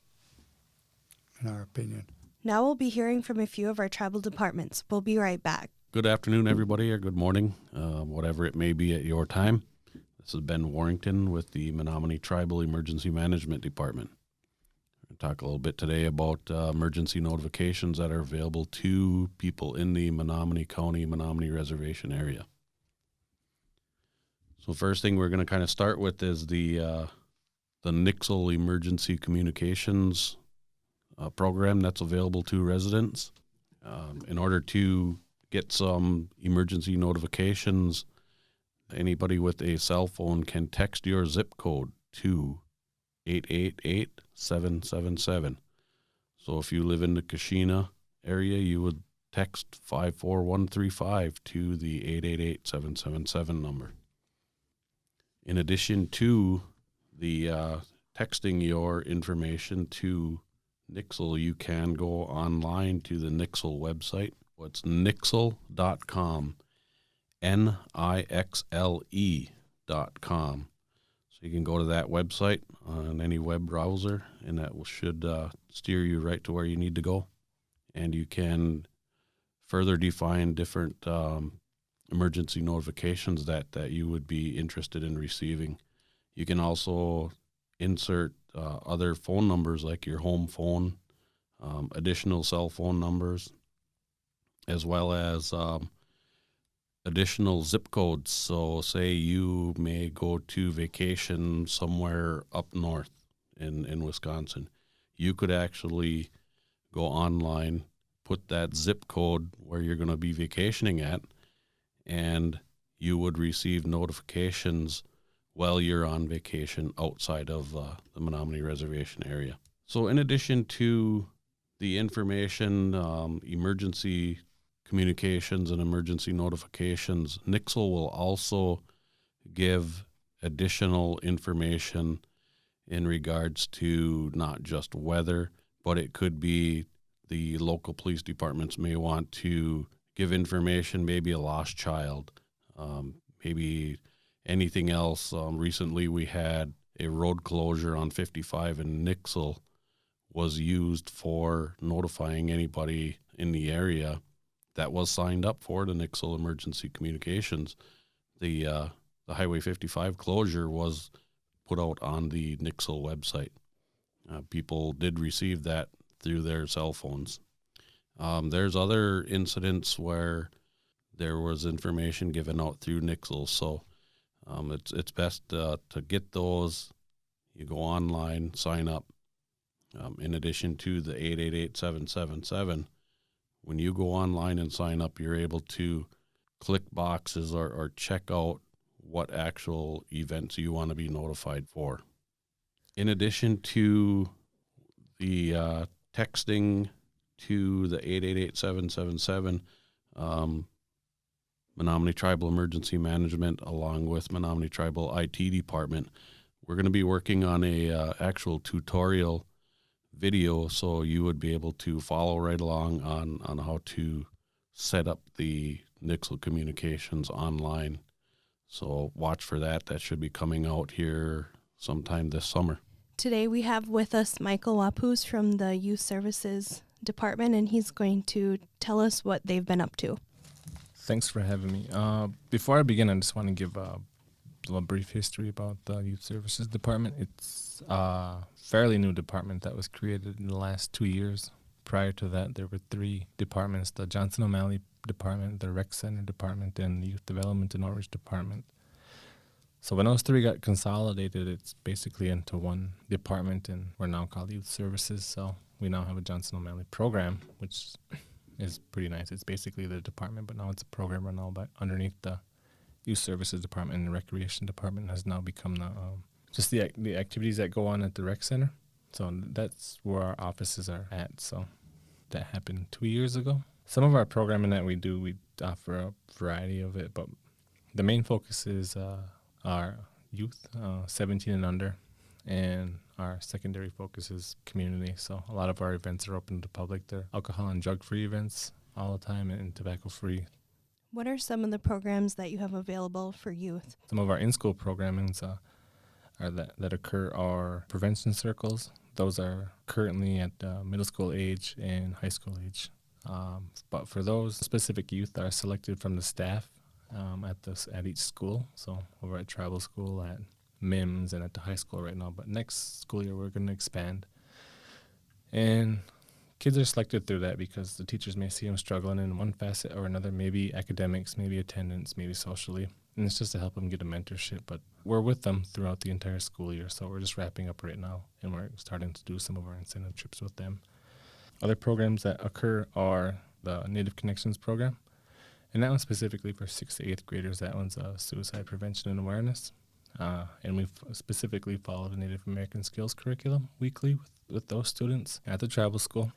in our opinion. Now we'll be hearing from a few of our tribal departments. We'll be right back. Good afternoon, everybody, or good morning, whatever it may be at your time. This is Ben Warrington with the Menominee Tribal Emergency Management Department. We'll talk a little bit today about emergency notifications that are available to people in the Menominee County, Menominee Reservation area. So first thing we're going to kind of start with is the Nixle Emergency Communications program that's available to residents. In order to get some emergency notifications, anybody with a cell phone can text your zip code to 888-777. So if you live in the Kashina area, you would text 54135 to the 888-777 number. In addition to the texting your information to Nixle, you can go online to the Nixle website. It's nixle.com, Nixle.com. So you can go to that website on any web browser, and that should steer you right to where you need to go. And you can further define different emergency notifications that you would be interested in receiving. You can also insert other phone numbers like your home phone, additional cell phone numbers, as well as additional zip codes. So say you may go to vacation somewhere up north in Wisconsin. You could actually go online, put that zip code where you're going to be vacationing at, and you would receive notifications while you're on vacation outside of the Menominee Reservation area. So in addition to the information, emergency communications and emergency notifications, Nixle will also give additional information in regards to not just weather, but it could be the local police departments may want to give information, maybe a lost child, maybe anything else. Recently we had a road closure on 55 in Nixle was used for notifying anybody in the area that was signed up for the Nixle Emergency Communications. The Highway 55 closure was put out on the Nixle website. People did receive that through their cell phones. There's other incidents where there was information given out through Nixle, so it's best to get those. You go online, sign up. In addition to the 888-777, when you go online and sign up, you're able to click boxes or check out what actual events you want to be notified for. In addition to the texting to the 888-777, Menominee Tribal Emergency Management, along with Menominee Tribal IT Department, we're going to be working on a actual tutorial video, so you would be able to follow right along on how to set up the Nixle communications online. So watch for that. That should be coming out here sometime this summer. Today we have with us Michael Wapus from the Youth Services Department, and he's going to tell us what they've been up to. Thanks for having me. Before I begin, I just want to give a brief history about the Youth Services Department. It's a fairly new department that was created in the last 2 years. Prior to that, there were 3 departments: the Johnson O'Malley Department, the Rec Center Department, and the Youth Development and Outreach Department. So when those 3 got consolidated, it's basically into one department, and we're now called Youth Services. So we now have a Johnson O'Malley program, which is pretty nice. It's basically the department, but now it's a program run all by underneath the Youth Services Department, and the Recreation Department has now become the activities that go on at the Rec Center. So that's where our offices are at. So that happened 2 years ago. Some of our programming that we do, we offer a variety of it, but the main focus is our youth, 17 and under, and our secondary focus is community. So a lot of our events are open to the public. They're alcohol and drug-free events all the time and tobacco-free. What are some of the programs that you have available for youth? Some of our in-school programmings that occur are prevention circles. Those are currently at middle school age and high school age. But for those, specific youth are selected from the staff at each school. So over at Tribal School, at MIMS, and at the high school right now. But next school year, we're going to expand. And kids are selected through that because the teachers may see them struggling in one facet or another, maybe academics, maybe attendance, maybe socially. And it's just to help them get a mentorship. But we're with them throughout the entire school year, so we're just wrapping up right now, and we're starting to do some of our incentive trips with them. Other programs that occur are the Native Connections program, and that one's specifically for 6th to 8th graders. That one's suicide prevention and awareness. And we've specifically followed a Native American skills curriculum weekly with those students at the tribal school.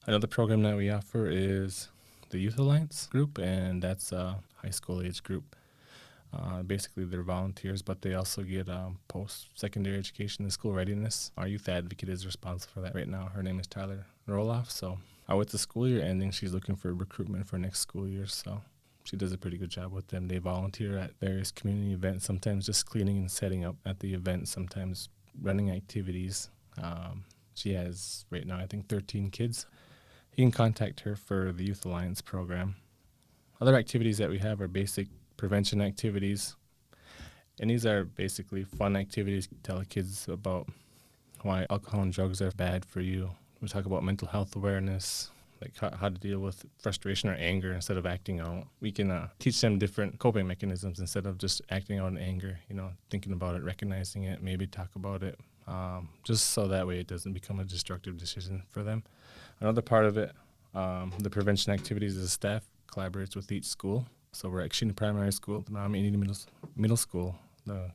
Another program that we offer is the Youth Alliance group, and that's a high school age group. Basically, they're volunteers, but they also get post-secondary education and school readiness. Our youth advocate is responsible for that right now. Her name is Tyler Roloff. So with the school year ending, she's looking for recruitment for next school year. So she does a pretty good job with them. They volunteer at various community events, sometimes just cleaning and setting up at the event, sometimes running activities. She has, right now, I think 13 kids. You can contact her for the Youth Alliance program. Other activities that we have are basic prevention activities, and these are basically fun activities to tell the kids about why alcohol and drugs are bad for you. We talk about mental health awareness, like how to deal with frustration or anger instead of acting out. We can teach them different coping mechanisms instead of just acting out in anger, thinking about it, recognizing it, maybe talk about it, just so that way it doesn't become a destructive decision for them. Another part of it, the prevention activities, is the staff collaborates with each school. So we're actually in the primary school, the Menominee Indian Middle School, the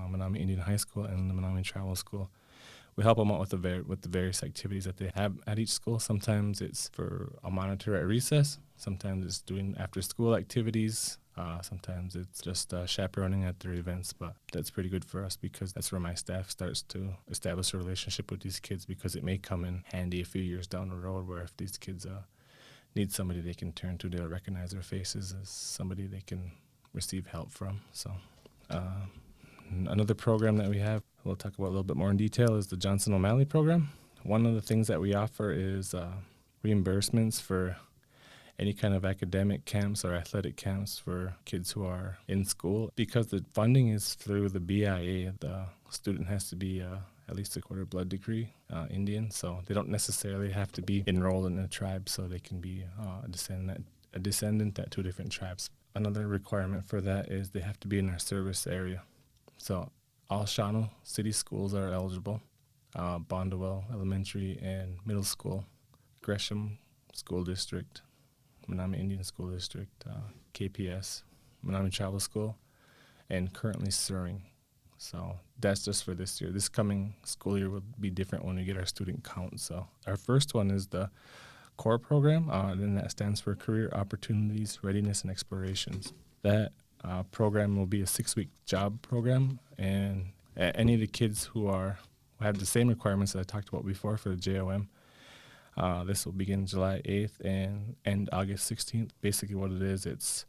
Menominee Indian High School, and the Menominee Tribal School. We help them out with the various activities that they have at each school. Sometimes it's for a monitor at recess. Sometimes it's doing after-school activities. Sometimes it's just chaperoning at their events. But that's pretty good for us because that's where my staff starts to establish a relationship with these kids, because it may come in handy a few years down the road where if these kids need somebody they can turn to, they'll recognize their faces as somebody they can receive help from. So another program that we have, we'll talk about a little bit more in detail, is the Johnson O'Malley program. One of the things that we offer is reimbursements for any kind of academic camps or athletic camps for kids who are in school. Because the funding is through the BIA, the student has to be at least a quarter blood degree Indian, so they don't necessarily have to be enrolled in a tribe, so they can be a descendant at two different tribes. Another requirement for that is they have to be in our service area. So all Shawano city schools are eligible, Bondwell Elementary and Middle School, Gresham School District, Menominee Indian School District, KPS, Menominee Tribal School, and currently Suring. So that's just for this year. This coming school year will be different when we get our student count. So our first one is the CORE program, and that stands for Career Opportunities, Readiness, and Explorations. That program will be a 6-week job program, and any of the kids who have the same requirements that I talked about before for the JOM, this will begin July 8th and end August 16th. Basically what it is, it's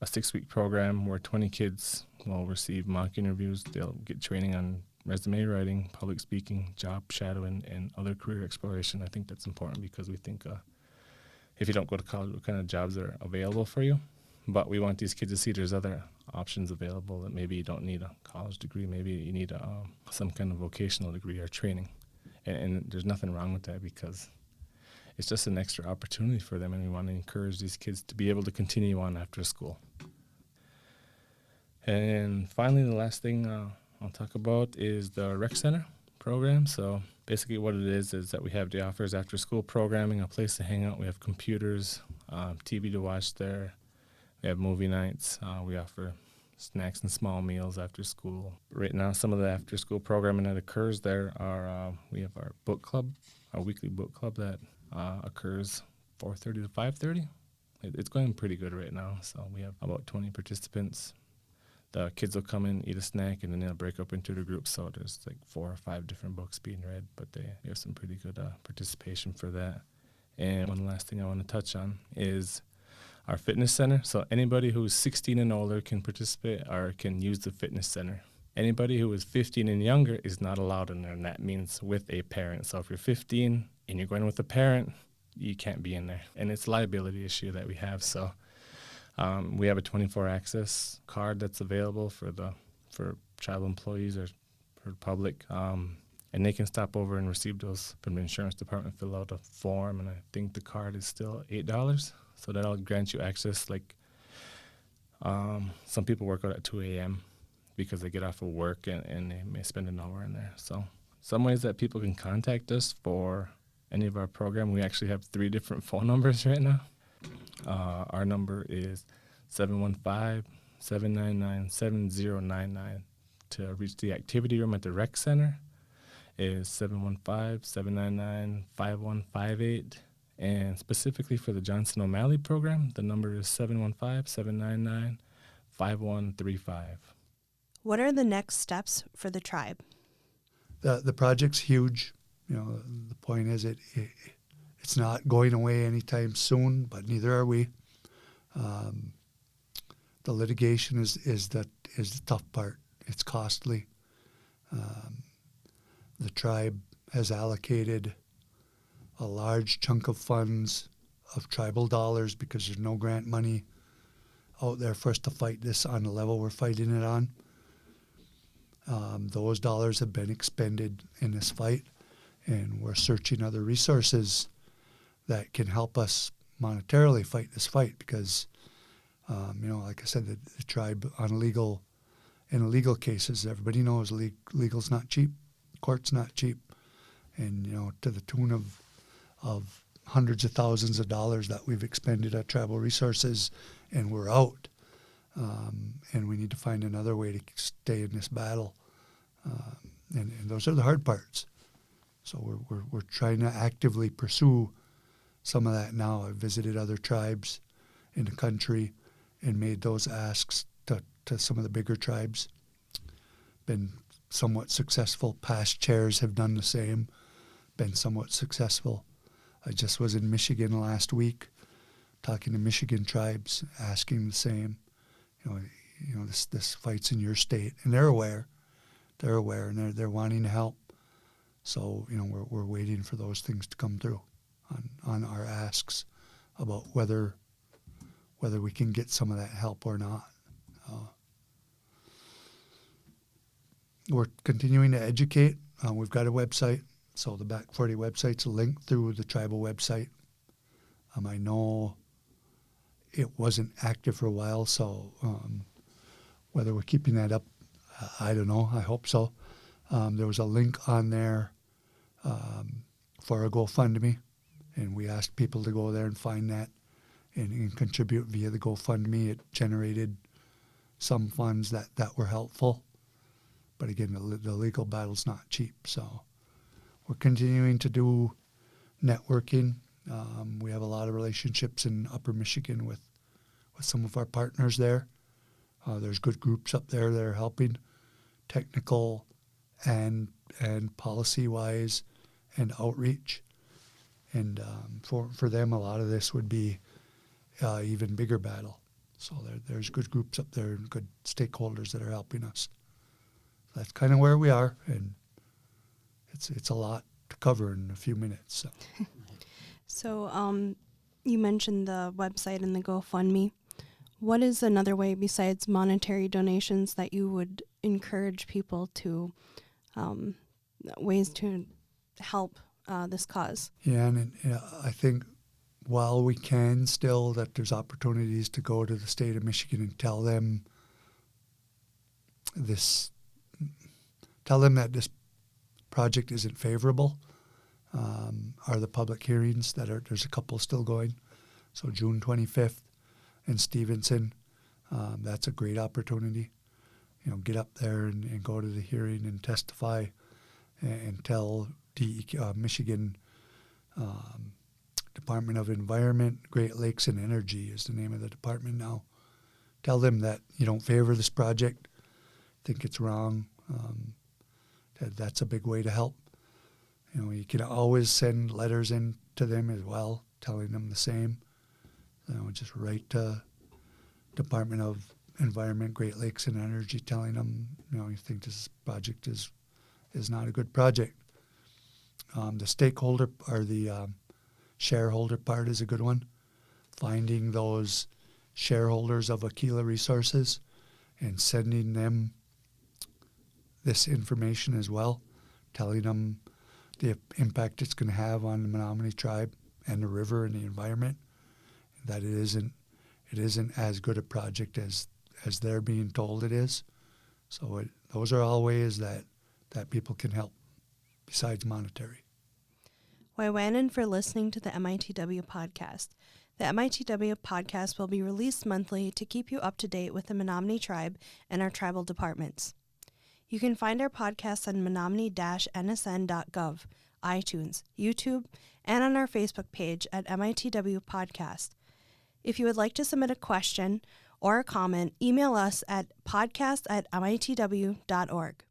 a 6-week program where 20 kids will receive mock interviews. They'll get training on resume writing, public speaking, job shadowing, and other career exploration. I think that's important because we think if you don't go to college, what kind of jobs are available for you? But we want these kids to see there's other options available, that maybe you don't need a college degree, maybe you need some kind of vocational degree or training. And there's nothing wrong with that because it's just an extra opportunity for them, and we want to encourage these kids to be able to continue on after school. And finally, the last thing I'll talk about is the Rec Center program. So basically what it is that we have the offers after school programming, a place to hang out. We have computers, TV to watch there. We have movie nights. We offer snacks and small meals after school. Right now, some of the after school programming that occurs there are, we have our book club, our weekly book club that occurs 4:30 to 5:30. It's going pretty good right now. So we have about 20 participants. The kids will come in, eat a snack, and then they'll break up into the groups. So there's like 4 or 5 different books being read, but they have some pretty good participation for that. And one last thing I want to touch on is our fitness center. So anybody who's 16 and older can participate or can use the fitness center. Anybody who is 15 and younger is not allowed in there, and that means with a parent. So if you're 15 and you're going with a parent, you can't be in there. And it's a liability issue that we have. So we have a 24 access card that's available for tribal employees or for the public, and they can stop over and receive those from the insurance department, fill out a form, and I think the card is still $8. So that'll grant you access like Some people work out at 2 a.m. because they get off of work and they may spend an hour in there. So some ways that people can contact us for any of our program, we actually have 3 different phone numbers right now. Our number is 715-799-7099. To reach the activity room at the rec center is 715-799-5158. And specifically for the Johnson O'Malley program, the number is 715-799-5135. What are the next steps for the tribe? The project's huge. You know, the point is it's not going away anytime soon, but neither are we. The litigation is the tough part. It's costly. The tribe has allocated a large chunk of funds of tribal dollars because there's no grant money out there for us to fight this on the level we're fighting it on. Those dollars have been expended in this fight, and we're searching other resources that can help us monetarily fight this fight because, like I said, the tribe in legal cases, everybody knows legal's not cheap, court's not cheap, and, to the tune of hundreds of thousands of dollars that we've expended at tribal resources, and we're out. And we need to find another way to stay in this battle. And those are the hard parts. So we're trying to actively pursue some of that now. I've visited other tribes in the country and made those asks to some of the bigger tribes. Been somewhat successful. Past chairs have done the same, been somewhat successful. I just was in Michigan last week talking to Michigan tribes, asking the same. This fight's in your state, and they're aware, and they're wanting to help. So we're waiting for those things to come through on our asks about whether we can get some of that help or not. We're continuing to educate. We've got a website, so the Back 40 website's linked through the tribal website. I know it wasn't active for a while, so whether we're keeping that up, I don't know. I hope so. There was a link on there for a GoFundMe, and we asked people to go there and find that and contribute via the GoFundMe. It generated some funds that were helpful. But again, the legal battle's not cheap, so we're continuing to do networking. We have a lot of relationships in Upper Michigan with some of our partners there. There's good groups up there that are helping, technical and policy-wise and outreach. And for them, a lot of this would be even bigger battle. So there's good groups up there and good stakeholders that are helping us. That's kind of where we are, and it's a lot to cover in a few minutes. So you mentioned the website and the GoFundMe. What is another way besides monetary donations that you would encourage people to, ways to help this cause? Yeah, and I think while we can still, that there's opportunities to go to the state of Michigan and tell them that this project isn't favorable. Are the public hearings there's a couple still going. So June 25th in Stevenson, that's a great opportunity. Get up there and go to the hearing and testify and tell Michigan Department of Environment, Great Lakes and Energy is the name of the department now. Tell them that you don't favor this project, think it's wrong. That's a big way to help. You can always send letters in to them as well, telling them the same. Just write to Department of Environment, Great Lakes and Energy, telling them, you think this project is not a good project. The stakeholder or the shareholder part is a good one. Finding those shareholders of Aquila Resources and sending them this information as well, telling them the impact it's going to have on the Menominee tribe and the river and the environment, that it it isn't as good a project as they're being told it is. So those are all ways that people can help besides monetary. Waiwanan for listening to the MITW podcast. The MITW podcast will be released monthly to keep you up to date with the Menominee Tribe and our tribal departments. You can find our podcast on menominee-nsn.gov, iTunes, YouTube, and on our Facebook page at MITW Podcast. If you would like to submit a question or a comment, email us at podcast@mitw.org.